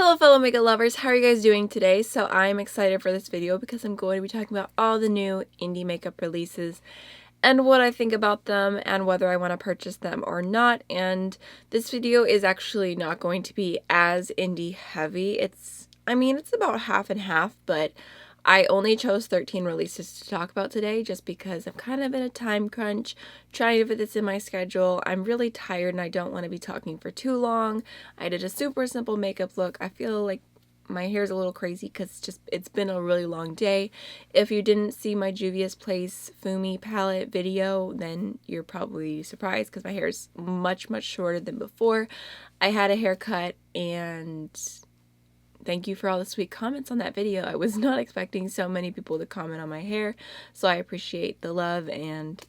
Hello fellow makeup lovers, how are you guys doing today? So I'm excited for this video because I'm going to be talking about all the new indie makeup releases and what I think about them and whether I want to purchase them or not. And this video is actually not going to be as indie heavy. It's about half and half, but I only chose 13 releases to talk about today just because I'm kind of in a time crunch, trying to fit this in my schedule. I'm really tired and I don't want to be talking for too long. I did a super simple makeup look. I feel like my hair's a little crazy because it's been a really long day. If you didn't see my Juvia's Place Fumi palette video, then you're probably surprised because my hair is much shorter than before. I had a haircut, and thank you for all the sweet comments on that video. I was not expecting so many people to comment on my hair, so I appreciate the love and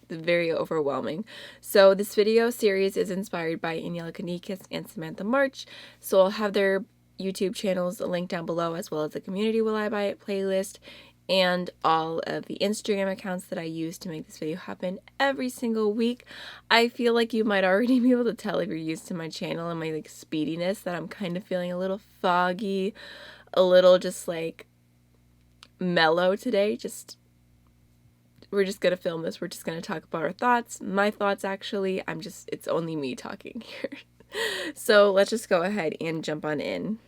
very overwhelming. So this video series is inspired by Aniela Kanikis and Samantha March, so I'll have their YouTube channels linked down below, as well as the Community Will I Buy It playlist and all of the Instagram accounts that I use to make this video happen every single week. I feel like you might already be able to tell if you're used to my channel and my speediness that I'm kind of feeling a little foggy, a little just like mellow today. We're just gonna film this. We're just gonna talk about our thoughts. My thoughts, actually. It's only me talking here. So let's just go ahead and jump on in.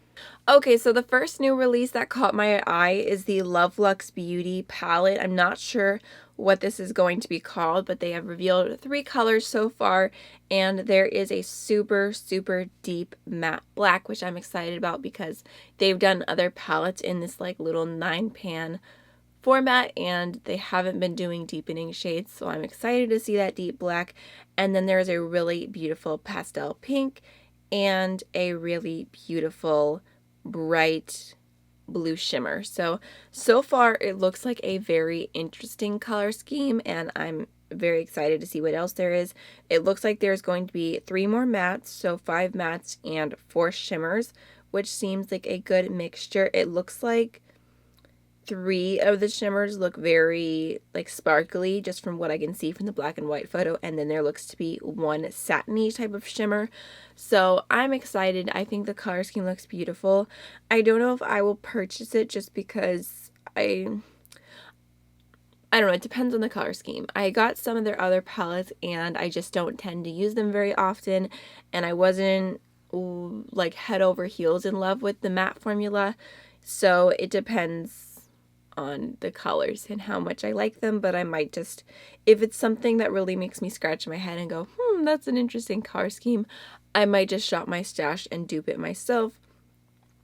Okay, so the first new release that caught my eye is the Luxe Beauty palette. I'm not sure what this is going to be called, but they have revealed 3 colors so far, and there is a super deep matte black, which I'm excited about because they've done other palettes in this like little 9-pan format and they haven't been doing deepening shades, so I'm excited to see that deep black. And then there's a really beautiful pastel pink and a really beautiful bright blue shimmer. So far it looks like a very interesting color scheme, and I'm very excited to see what else there is. It looks like there's going to be 3 more mattes, so 5 mattes and 4 shimmers, which seems like a good mixture. It looks like 3 of the shimmers look very like sparkly just from what I can see from the black and white photo, and then there looks to be 1 satiny type of shimmer. So I'm excited. I think the color scheme looks beautiful. I don't know if I will purchase it just because I don't know, it depends on the color scheme. I got some of their other palettes and I just don't tend to use them very often, and I wasn't like head over heels in love with the matte formula. So it depends on the colors and how much I like them, but I might just, if it's something that really makes me scratch my head and go, that's an interesting color scheme, I might just shop my stash and dupe it myself.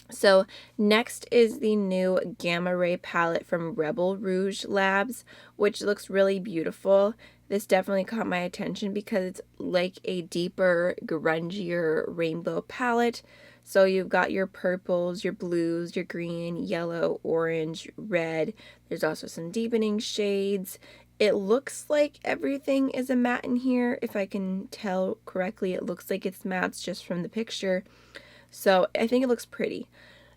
So next is the new Gamma Ray palette from Rouge Labs, which looks really beautiful. This definitely caught my attention because it's like a deeper, grungier rainbow palette. So you've got your purples, your blues, your green, yellow, orange, red. There's also some deepening shades. It looks like everything is a matte in here. If I can tell correctly, it looks like it's mattes just from the picture. So I think it looks pretty.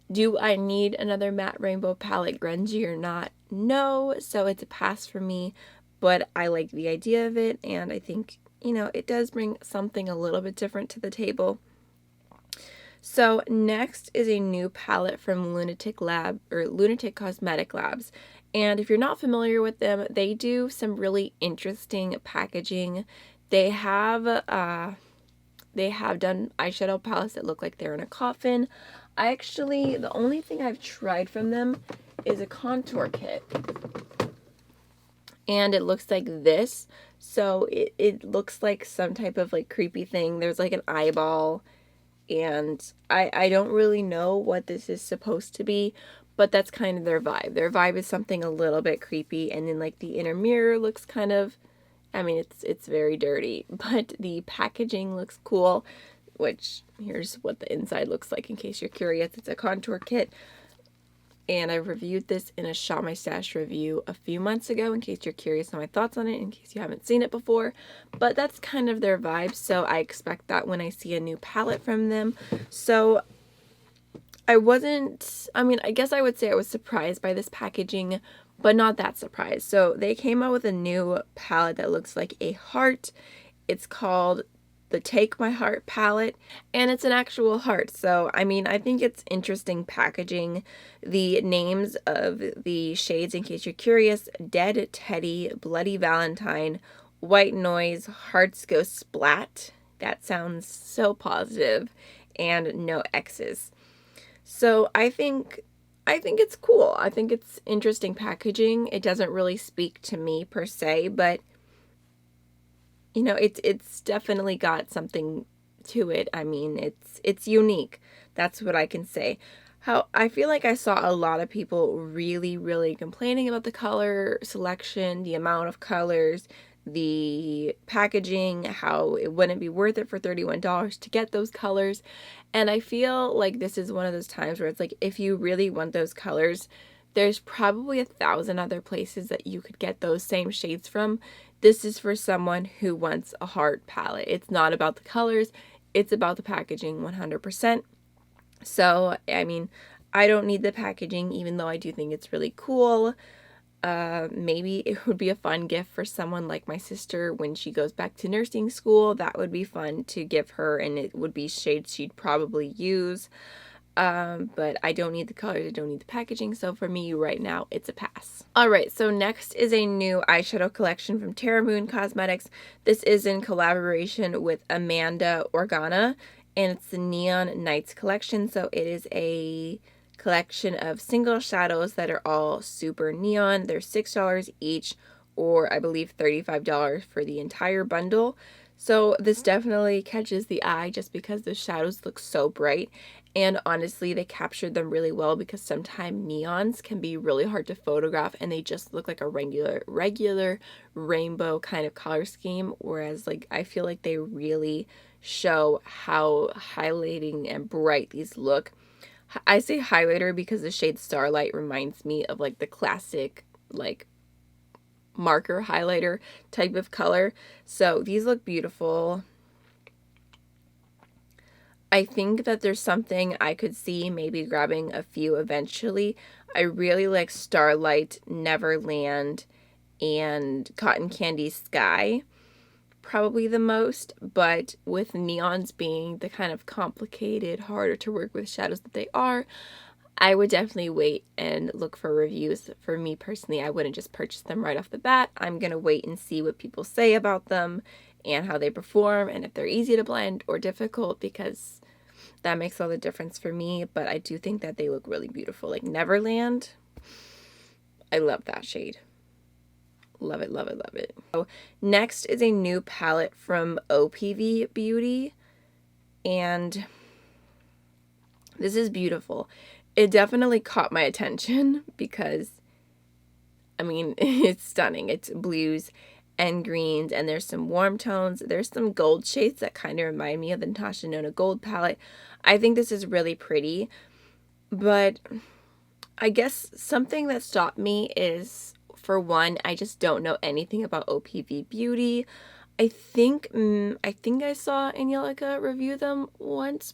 Do I need another matte rainbow palette, grungy or not? No, so it's a pass for me, but I like the idea of it, and I think, it does bring something a little bit different to the table. So next is a new palette from Lunatic Cosmetic Labs. And if you're not familiar with them, they do some really interesting packaging. They have done eyeshadow palettes that look like they're in a coffin. The only thing I've tried from them is a contour kit. And it looks like this. So it looks like some type of like creepy thing. There's like an eyeball, and I don't really know what this is supposed to be, but that's kind of their vibe. Their vibe is something a little bit creepy, and then like the inner mirror looks kind of, it's very dirty, but the packaging looks cool, which here's what the inside looks like in case you're curious. It's a contour kit, and I reviewed this in a Shop My Stash review a few months ago, in case you're curious on my thoughts on it, in case you haven't seen it before. But that's kind of their vibe, so I expect that when I see a new palette from them. So I guess I would say I was surprised by this packaging, but not that surprised. So they came out with a new palette that looks like a heart. It's called the Take My Heart palette, and it's an actual heart. So, I mean, I think it's interesting packaging. The names of the shades, in case you're curious: Dead Teddy, Bloody Valentine, White Noise, Hearts Go Splat. That sounds so positive, and No X's. So I think it's cool. I think it's interesting packaging. It doesn't really speak to me per se, but you know, it's definitely got something to it. I mean, it's unique. That's what I can say. How I feel like I saw a lot of people really complaining about the color selection, the amount of colors, the packaging, how it wouldn't be worth it for $31 to get those colors. And I feel like this is one of those times where it's like, if you really want those colors, there's probably 1,000 other places that you could get those same shades from. This is for someone who wants a heart palette. It's not about the colors, it's about the packaging 100%. So, I mean, I don't need the packaging, even though I do think it's really cool. Maybe it would be a fun gift for someone like my sister when she goes back to nursing school. That would be fun to give her, and it would be shades she'd probably use. But I don't need the colors, I don't need the packaging, so for me right now, it's a pass. Alright, so next is a new eyeshadow collection from Terra Moon Cosmetics. This is in collaboration with Amanda Organa, and it's the Neon Nights collection. So it is a collection of single shadows that are all super neon. They're $6 each, or I believe $35 for the entire bundle. So this definitely catches the eye just because the shadows look so bright, and honestly they captured them really well, because sometimes neons can be really hard to photograph and they just look like a regular rainbow kind of color scheme, whereas like I feel like they really show how highlighting and bright these look. I say highlighter because the shade Starlight reminds me of like the classic like marker highlighter type of color. So these look beautiful. I think that there's something I could see maybe grabbing a few eventually. I really like Starlight, Neverland, and Cotton Candy Sky probably the most, but with neons being the kind of complicated, harder to work with shadows that they are, I would definitely wait and look for reviews. For me personally, I wouldn't just purchase them right off the bat. I'm going to wait and see what people say about them and how they perform, and if they're easy to blend or difficult, because that makes all the difference for me. But I do think that they look really beautiful. Like Neverland, I love that shade. Love it, love it, love it. So next is a new palette from OPV Beauty, and this is beautiful. It definitely caught my attention because, I mean, it's stunning. It's blues and greens, and there's some warm tones. There's some gold shades that kind of remind me of the Natasha Nona Gold palette. I think this is really pretty, but I guess something that stopped me is, for one, I just don't know anything about OPV Beauty. I think I saw Angelica review them once,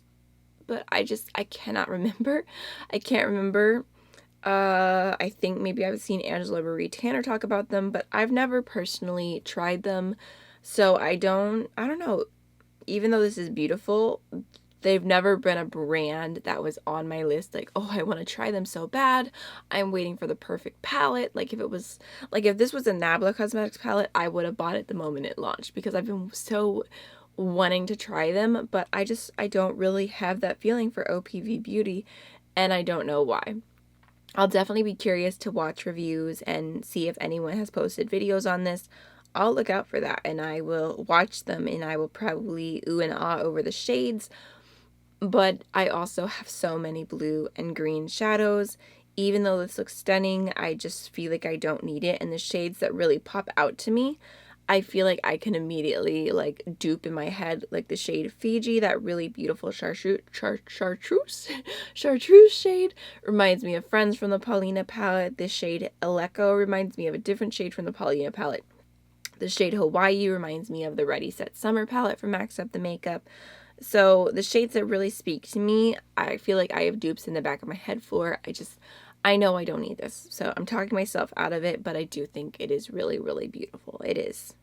but I cannot remember. I can't remember. I think maybe I've seen Angela Marie Tanner talk about them, but I've never personally tried them. So I don't know. Even though this is beautiful, they've never been a brand that was on my list like, oh, I want to try them so bad. I'm waiting for the perfect palette. Like if this was a Nabla Cosmetics palette, I would have bought it the moment it launched, because I've been so wanting to try them, but I don't really have that feeling for OPV Beauty, and I don't know why. I'll definitely be curious to watch reviews and see if anyone has posted videos on this. I'll look out for that, and I will watch them, and I will probably ooh and ah over the shades. But I also have so many blue and green shadows. Even though this looks stunning, I just feel like I don't need it. And the shades that really pop out to me, I feel like I can immediately like dupe in my head, like the shade Fiji, that really beautiful chartreuse shade reminds me of Friends from the Paulina palette. This shade Eleko reminds me of a different shade from the Paulina palette. The shade Hawaii reminds me of the Ready Set Summer palette from Max Up the Makeup. So the shades that really speak to me, I feel like I have dupes in the back of my head for. I know I don't need this. So I'm talking myself out of it, but I do think it is really, really beautiful. It is.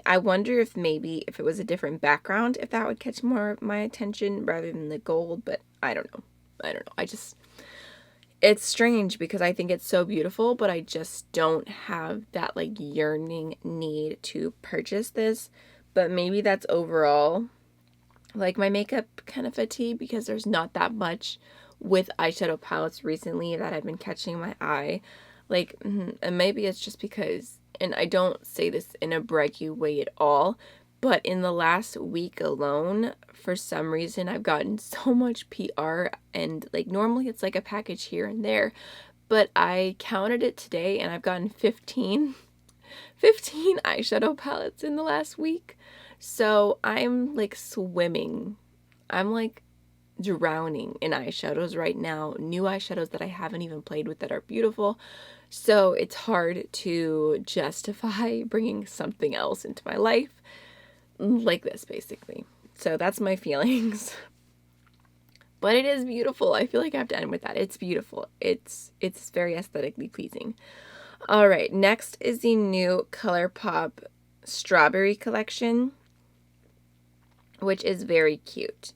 I wonder if maybe if it was a different background, if that would catch more of my attention rather than the gold, but I don't know. It's strange because I think it's so beautiful, but I just don't have that like yearning need to purchase this. But maybe that's overall like my makeup kind of fatigue, because there's not that much with eyeshadow palettes recently that have been catching my eye. Like, and maybe it's just because, and I don't say this in a braggy way at all, but in the last week alone, for some reason, I've gotten so much PR, and like normally it's like a package here and there, but I counted it today and I've gotten 15 eyeshadow palettes in the last week. So I'm like swimming. I'm like drowning in eyeshadows right now. New eyeshadows that I haven't even played with that are beautiful. So it's hard to justify bringing something else into my life like this, basically. So that's my feelings. But it is beautiful. I feel like I have to end with that. It's beautiful. It's very aesthetically pleasing. All right, next is the new Colourpop Strawberry collection, which is very cute.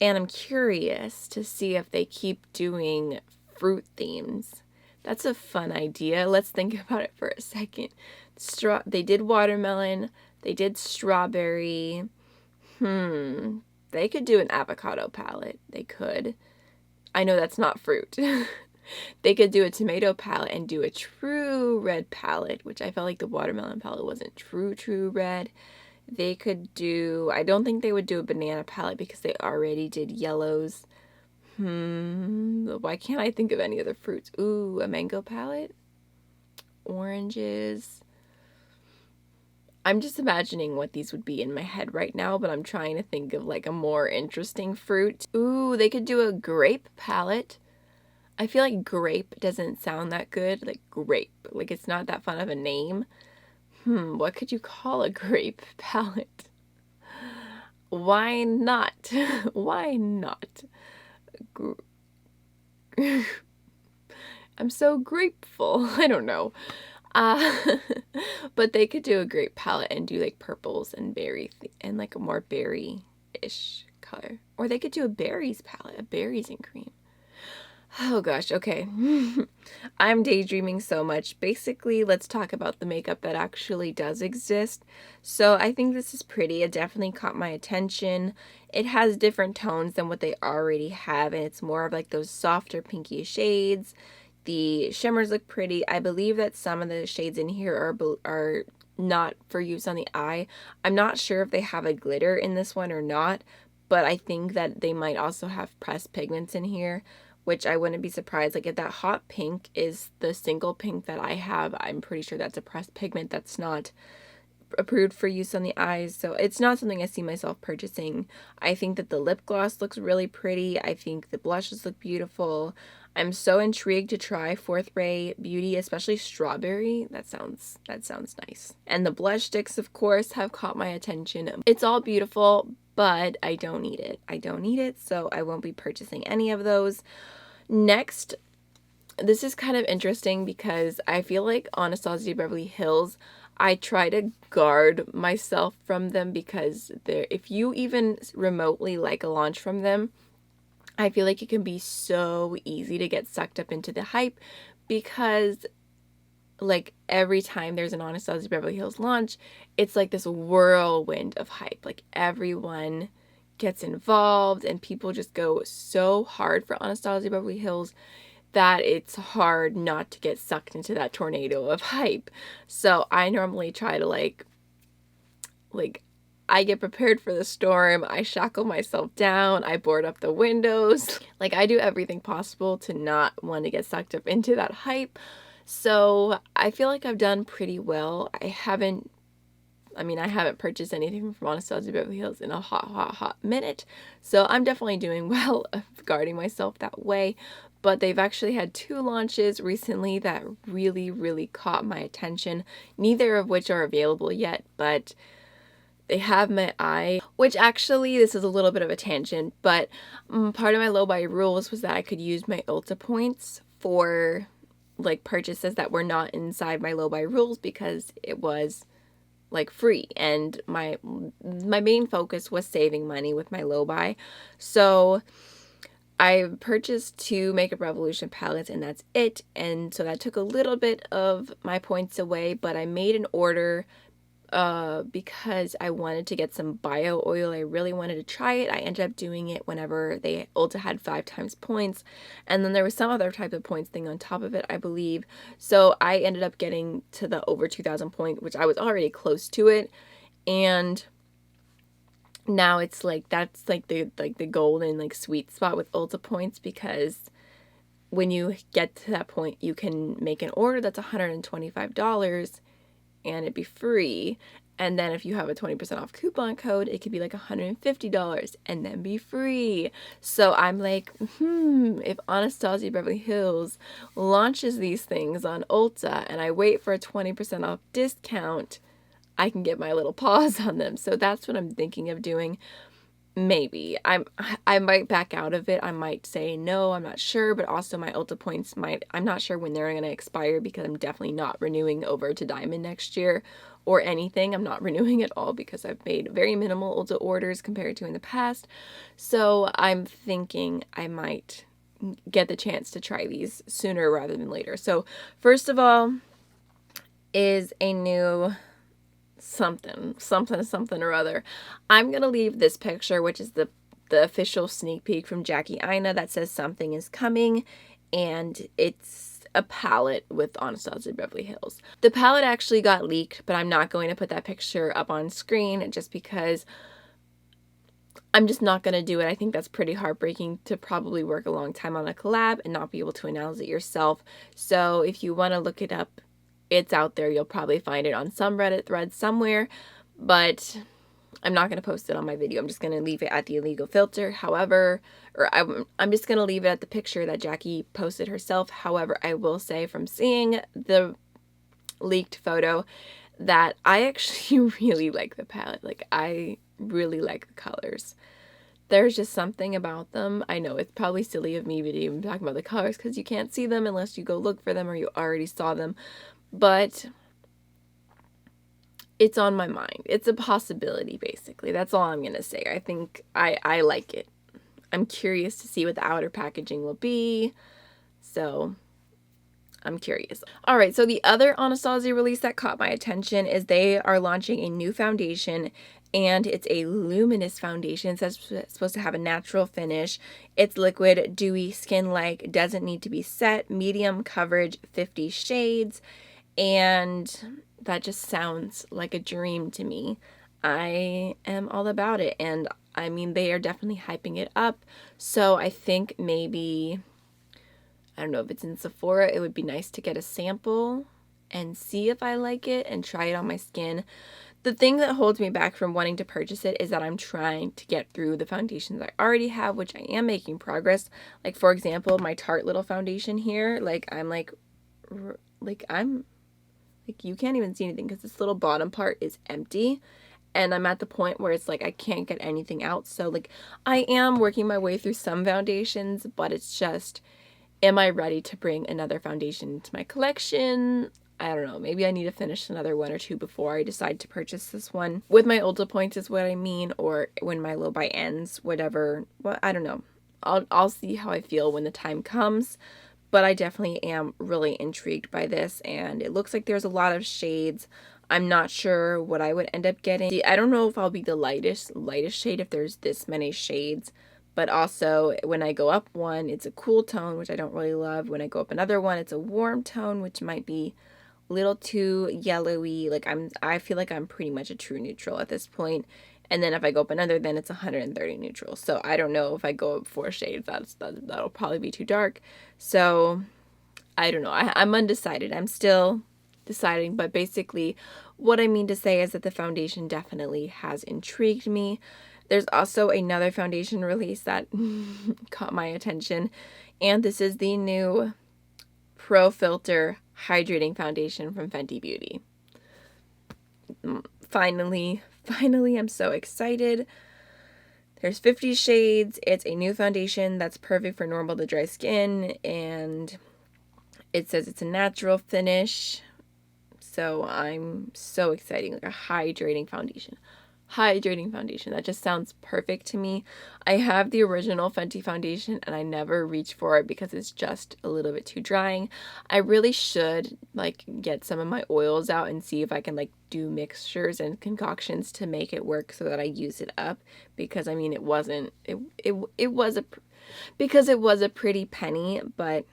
And I'm curious to see if they keep doing fruit themes. That's a fun idea. Let's think about it for a second. They did watermelon. They did strawberry. They could do an avocado palette. They could. I know that's not fruit. They could do a tomato palette and do a true red palette, which I felt like the watermelon palette wasn't true red. They could do, I don't think they would do a banana palette because they already did yellows. Why can't I think of any other fruits? Ooh, a mango palette? Oranges. I'm just imagining what these would be in my head right now, but I'm trying to think of like a more interesting fruit. Ooh, they could do a grape palette. I feel like grape doesn't sound that good. Like grape. Like it's not that fun of a name. What could you call a grape palette? Why not? Why not? I'm so grateful. I don't know. But they could do a grape palette and do like purples and berry and like a more berry-ish color. Or they could do a berries palette, a berries and cream. Oh gosh, okay. I'm daydreaming so much. Basically, let's talk about the makeup that actually does exist. So I think this is pretty. It definitely caught my attention. It has different tones than what they already have, and it's more of like those softer pinky shades. The shimmers look pretty. I believe that some of the shades in here are not for use on the eye. I'm not sure if they have a glitter in this one or not, but I think that they might also have pressed pigments in here, which I wouldn't be surprised. Like if that hot pink is the single pink that I have, I'm pretty sure that's a pressed pigment that's not approved for use on the eyes. So it's not something I see myself purchasing. I think that the lip gloss looks really pretty. I think the blushes look beautiful. I'm so intrigued to try Fourth Ray Beauty, especially strawberry. That sounds nice. And the blush sticks, of course, have caught my attention. It's all beautiful, but I don't need it. I don't need it, so I won't be purchasing any of those. Next, this is kind of interesting because I feel like Anastasia Beverly Hills, I try to guard myself from them because if you even remotely like a launch from them, I feel like it can be so easy to get sucked up into the hype because like every time there's an Anastasia Beverly Hills launch, it's like this whirlwind of hype. Like everyone gets involved and people just go so hard for Anastasia Beverly Hills that it's hard not to get sucked into that tornado of hype. So I normally try to like I get prepared for the storm, I shackle myself down, I board up the windows. Like I do everything possible to not want to get sucked up into that hype. So I feel like I've done pretty well. I haven't purchased anything from Anastasia Beverly Hills in a hot minute. So I'm definitely doing well of guarding myself that way. But they've actually had 2 launches recently that really caught my attention. Neither of which are available yet, but they have my eye, which actually, this is a little bit of a tangent, but part of my low buy rules was that I could use my Ulta points for like purchases that were not inside my low buy rules because it was like free, and my main focus was saving money with my low buy. So I purchased 2 Makeup Revolution palettes and that's it. And so that took a little bit of my points away, but I made an order because I wanted to get some bio oil. I really wanted to try it. I ended up doing it whenever Ulta had 5 times points, and then there was some other type of points thing on top of it, I believe. So I ended up getting to the over 2,000 point, which I was already close to it, and now it's like that's like the golden like sweet spot with Ulta points, because when you get to that point, you can make an order that's $125 and it'd be free. And then if you have a 20% off coupon code, it could be like $150 and then be free. So I'm like, if Anastasia Beverly Hills launches these things on Ulta and I wait for a 20% off discount, I can get my little paws on them. So that's what I'm thinking of doing. Maybe I might back out of it. I might say no, I'm not sure, but also my Ulta points I'm not sure when they're going to expire, because I'm definitely not renewing over to Diamond next year or anything. I'm not renewing at all because I've made very minimal Ulta orders compared to in the past. So I'm thinking I might get the chance to try these sooner rather than later. So first of all is a new something or other. I'm gonna leave this picture, which is the official sneak peek from Jackie Aina, that says something is coming, and it's a palette with Anastasia Beverly Hills. The palette actually got leaked, but I'm not going to put that picture up on screen just because I'm just not going to do it. I think that's pretty heartbreaking to probably work a long time on a collab and not be able to announce it yourself. So if you want to look it up, it's out there. You'll probably find it on some Reddit thread somewhere, but I'm not going to post it on my video. I'm just going to leave it at the illegal filter. However, I'm just going to leave it at the picture that Jackie posted herself. However, I will say from seeing the leaked photo that I actually really like the palette. Like, I really like the colors. There's just something about them. I know it's probably silly of me even talking about the colors because you can't see them unless you go look for them or you already saw them. But it's on my mind. It's a possibility, basically. That's all I'm going to say. I think I like it. I'm curious to see what the outer packaging will be. So I'm curious. All right, so the other Anastasia release that caught my attention is they are launching a new foundation, and it's a luminous foundation. It's supposed to have a natural finish. It's liquid, dewy, skin-like, doesn't need to be set, medium coverage, 50 shades, and that just sounds like a dream to me. I am all about it, and I mean, they are definitely hyping it up, so I think maybe, I don't know if it's in Sephora, it would be nice to get a sample and see if I like it and try it on my skin. The thing that holds me back from wanting to purchase it is that I'm trying to get through the foundations I already have, which I am making progress. Like, for example, my Tarte little foundation here, you can't even see anything because this little bottom part is empty, and I'm at the point where it's like I can't get anything out. So like, I am working my way through some foundations, but it's just, am I ready to bring another foundation into my collection? I don't know. Maybe I need to finish another 1 or 2 before I decide to purchase this one. With my Ulta points is what I mean, or when my low buy ends, whatever. Well, I don't know. I'll see how I feel when the time comes. But I definitely am really intrigued by this, and it looks like there's a lot of shades. I'm not sure what I would end up getting. I don't know if I'll be the lightest shade if there's this many shades. But also, when I go up one, it's a cool tone, which I don't really love. When I go up another one, it's a warm tone, which might be a little too yellowy. Like, I feel like I'm pretty much a true neutral at this point. And then if I go up another, then it's 130 neutral. So I don't know if I go up 4 shades, that'll probably be too dark. So I don't know. I'm undecided. I'm still deciding. But basically, what I mean to say is that the foundation definitely has intrigued me. There's also another foundation release that caught my attention, and this is the new Pro Filter Hydrating Foundation from Fenty Beauty. Finally, I'm so excited. There's 50 shades. It's a new foundation that's perfect for normal to dry skin, and it says it's a natural finish. So I'm so excited. Like a hydrating foundation. Hydrating foundation. That just sounds perfect to me. I have the original Fenty foundation and I never reach for it because it's just a little bit too drying. I really should like get some of my oils out and see if I can like do mixtures and concoctions to make it work so that I use it up, because I mean it was a pretty penny, but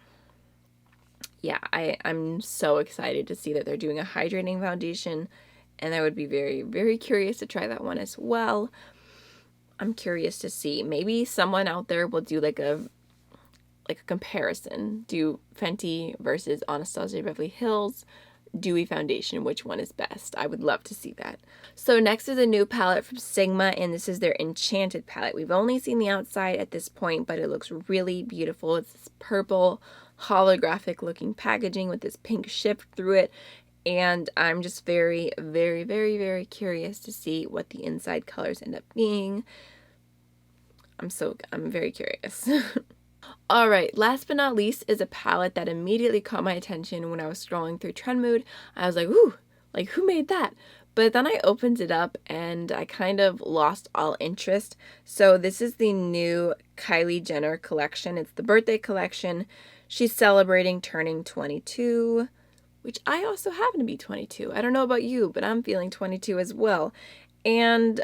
yeah, I'm so excited to see that they're doing a hydrating foundation, and I would be very, very curious to try that one as well. I'm curious to see. Maybe someone out there will do like a comparison. Do Fenty versus Anastasia Beverly Hills Dewy Foundation. Which one is best? I would love to see that. So next is a new palette from Sigma, and this is their Enchanted palette. We've only seen the outside at this point, but it looks really beautiful. It's this purple holographic looking packaging with this pink shift through it. And I'm just very, very, very, very curious to see what the inside colors end up being. I'm very curious. All right, last but not least is a palette that immediately caught my attention when I was scrolling through Trendmood. I was like, ooh, like who made that? But then I opened it up and I kind of lost all interest. So this is the new Kylie Jenner collection. It's the birthday collection. She's celebrating turning 22. Which I also happen to be 22. I don't know about you, but I'm feeling 22 as well. And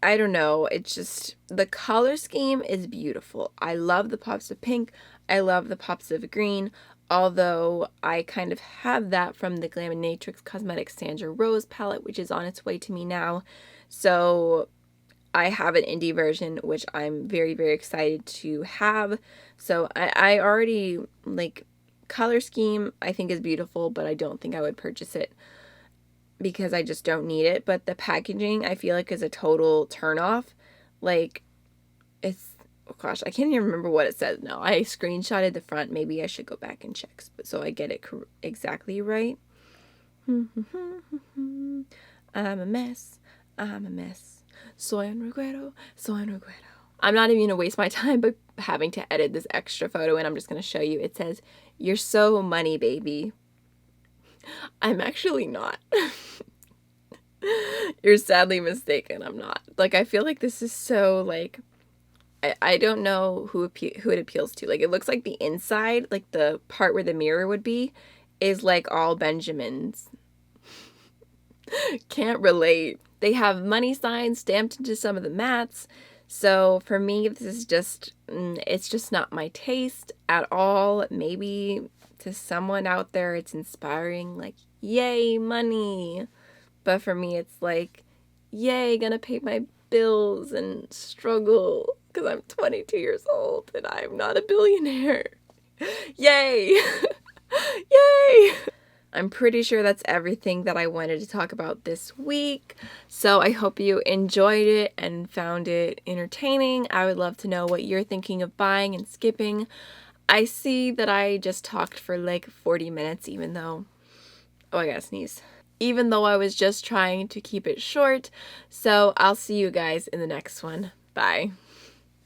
I don't know, it's just, the color scheme is beautiful. I love the pops of pink. I love the pops of green. Although I kind of have that from the Glaminatrix Cosmetics Sandra Rose palette, which is on its way to me now. So I have an indie version, which I'm very, very excited to have. So I already, like, color scheme I think is beautiful, but I don't think I would purchase it because I just don't need it. But the packaging I feel like is a total turnoff. Like, it's, oh gosh, I can't even remember what it says now. I screenshotted the front. Maybe I should go back and check so I get it exactly right. I'm a mess. I'm a mess. Soy un reguero. Soy un reguero. I'm not even going to waste my time by having to edit this extra photo, and I'm just going to show you. It says, "You're so money, baby." I'm actually not. You're sadly mistaken. I'm not. Like, I feel like this is so, like, I don't know who it appeals to. Like, it looks like the inside, like the part where the mirror would be, is like all Benjamins. Can't relate. They have money signs stamped into some of the mats. So for me, this is just, it's just not my taste at all. Maybe to someone out there it's inspiring, like, yay, money. But for me, it's like, yay, gonna pay my bills and struggle because I'm 22 years old and I'm not a billionaire. Yay! Yay! I'm pretty sure that's everything that I wanted to talk about this week. So I hope you enjoyed it and found it entertaining. I would love to know what you're thinking of buying and skipping. I see that I just talked for like 40 minutes, even though, oh, I gotta sneeze. Even though I was just trying to keep it short. So I'll see you guys in the next one. Bye.